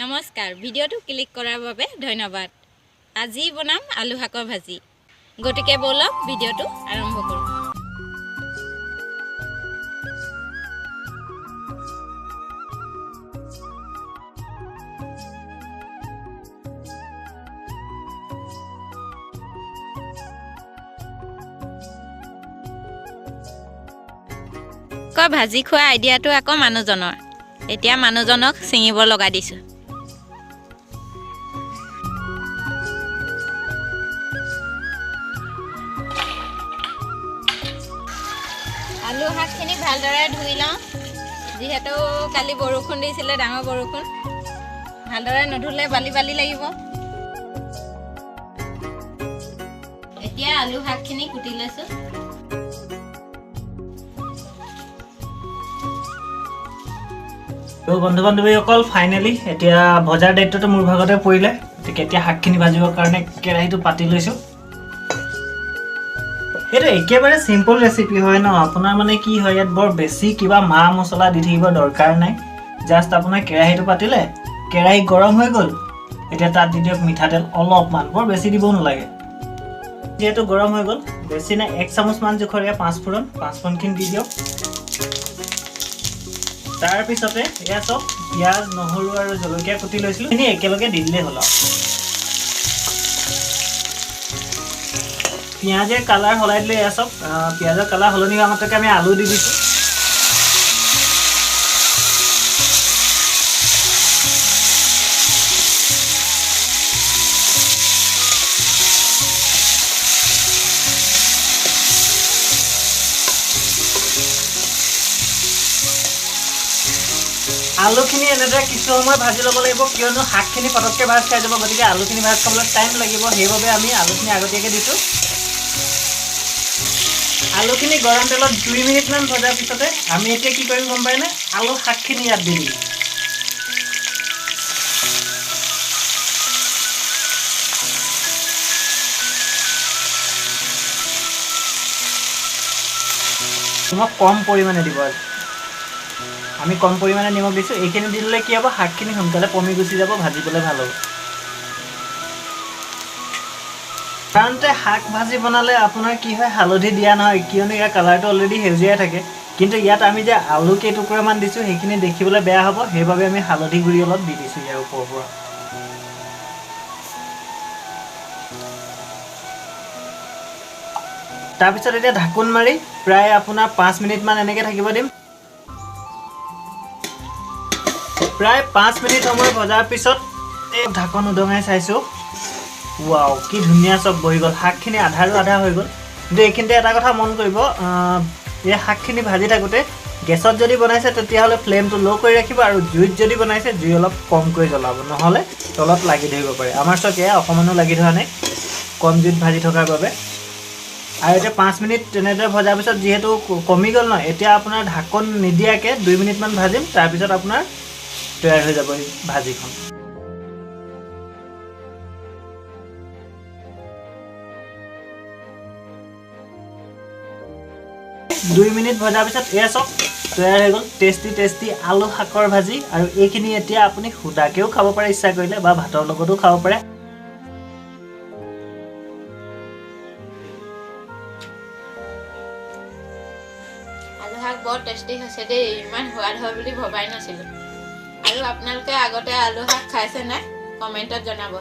নমস্কাৰ, ভিডিঅ'টো ক্লিক কৰাৰ বাবে ধন্যবাদ। আজি বনাম আলু শাকৰ ভাজি। গতিকে বলক ভিডিঅ'টো আৰম্ভ কৰোঁ। ভাজি খোৱা আইডিয়াটো আকৌ মানুহজনৰ। এতিয়া মানুহজনক ছিঙিব লগাই দিছোঁ। আলু শাকখিনি ভালদৰে ধুই লওঁ, যিহেতু কালি বৰষুণ দিছিলে, ডাঙৰ বৰষুণ। ভালদৰে নুধুলে বালি বালি লাগিব। এতিয়া আলু শাকখিনি কুটি লৈছোঁ। তো বন্ধু বান্ধৱীসকল, ফাইনেলি এতিয়া ভজাৰ দায়িত্বটো মোৰ ভাগতে পৰিলে। গতিকে এতিয়া শাকখিনি ভাজিবৰ কাৰণে কেৰাহীটো পাতি লৈছোঁ। এইটো একেবাৰে চিম্পল ৰেচিপি হয় ন। আপোনাৰ মানে কি হয়, ইয়াত বৰ বেছি কিবা মা মছলা দি থাকিব দৰকাৰ নাই। জাষ্ট আপোনাৰ কেৰাহীটো পাতিলে, কেৰাহী গৰম হৈ গ'ল, এতিয়া তাত দি দিয়ক মিঠাতেল অলপমান, বৰ বেছি দিবও নালাগে। যিহেতু গৰম হৈ গ'ল, বেছি নাই 1 চামুচমান জোখৰীয়া পাঁচফোৰণখিনি দি দিয়ক। তাৰপিছতে এয়া চব পিঁয়াজ, নহৰু আৰু জলকীয়া কুটি লৈছিলোঁ, সেইখিনি একেলগে দি দিলেই হ'ল। পিঁয়াজে কালাৰ সলাই দিলে এয়া চব পিঁয়াজৰ কালাৰ সলনি হোৱা মাত্ৰকে আমি আলু দি দিছোঁ। আলুখিনি এনেদৰে কিছু সময় ভাজি ল'ব লাগিব, কিয়নো শাকখিনি পটককৈ ভাজ খাই যাব। গতিকে আলুখিনি ভাজ খাবলৈ টাইম লাগিব, সেইবাবে আমি আলুখিনি আগতীয়াকৈ দিছোঁ। আলুখিনি গৰম তেলত 2 মিনিটমান ভজাৰ পিছতে আমি এতিয়া কি কৰিম গম পাইনে? আলু শাকখিনি ইয়াত দি দিম। নিমখ কম পৰিমাণে দিব। আমি কম পৰিমাণে নিমখ দিছোঁ। এইখিনি দি দিলে কি হ'ব, শাকখিনি সোনকালে পমি গুচি যাব, ভাজিবলৈ ভাল হ'ব। সাধাৰণতে শাক ভাজি বনালে আপোনাৰ কি হয়, হালধি দিয়া নহয়, কিয়নো ইয়াৰ কালাৰটো অলৰেডি সেউজীয়াই থাকে। কিন্তু ইয়াত আমি যে আলু কেইটুকুৰামান দিছোঁ, সেইখিনি দেখিবলৈ বেয়া হ'ব, সেইবাবে আমি হালধি গুড়ি অলপ দি দিছোঁ ইয়াৰ ওপৰৰ পৰা। তাৰপিছত এতিয়া ঢাকোন মাৰি প্ৰায় আপোনাৰ 5 মিনিটমান এনেকৈ থাকিব দিম। প্ৰায় 5 মিনিট সময় ভজাৰ পিছত এই ঢাকন উদঙাই চাইছোঁ। ৱাও, কি ধুনীয়া চব বহি গ'ল। শাকখিনি আধাৰো আধা হৈ গ'ল। কিন্তু এইখিনিতে এটা কথা মন কৰিব, এই শাকখিনি ভাজি থাকোঁতে গেছত যদি বনাইছে তেতিয়াহ'লে ফ্লেমটো ল' কৰি ৰাখিব, আৰু জুইত যদি বনাইছে জুই অলপ কমকৈ জ্বলাব, নহ'লে তলত লাগি ধৰিব পাৰে। আমাৰ চক এয়া অকণমানো লাগি ধৰা নাই, কম জুইত ভাজি থকাৰ বাবে। আৰু এতিয়া 5 মিনিট তেনেদৰে ভজাৰ পিছত যিহেতু কমি গ'ল ন, এতিয়া আপোনাৰ ঢাকন নিদিয়াকৈ 2 মিনিটমান ভাজিম। তাৰপিছত আপোনাৰ তৈয়াৰ হৈ যাব এই ভাজিখন। 2 মিনিট ভজাৰ পিছত এয়া চব তৈয়াৰ হৈ গ'ল, টেষ্টি আলু শাকৰ ভাজি। আৰু এইখিনি এতিয়া আপুনি সুদাকেও খাব পাৰে ইচ্ছা কৰিলে, বা ভাতৰ লগতো খাব পাৰে। আলু শাক বৰ টেষ্টি হৈছে দেই, ইমান সোৱাদ হয় বুলি ভবাই নাছিলোঁ। আৰু আপোনালোকে আগতে আলু শাক খাইছে নাই, কমেণ্টত জনাব।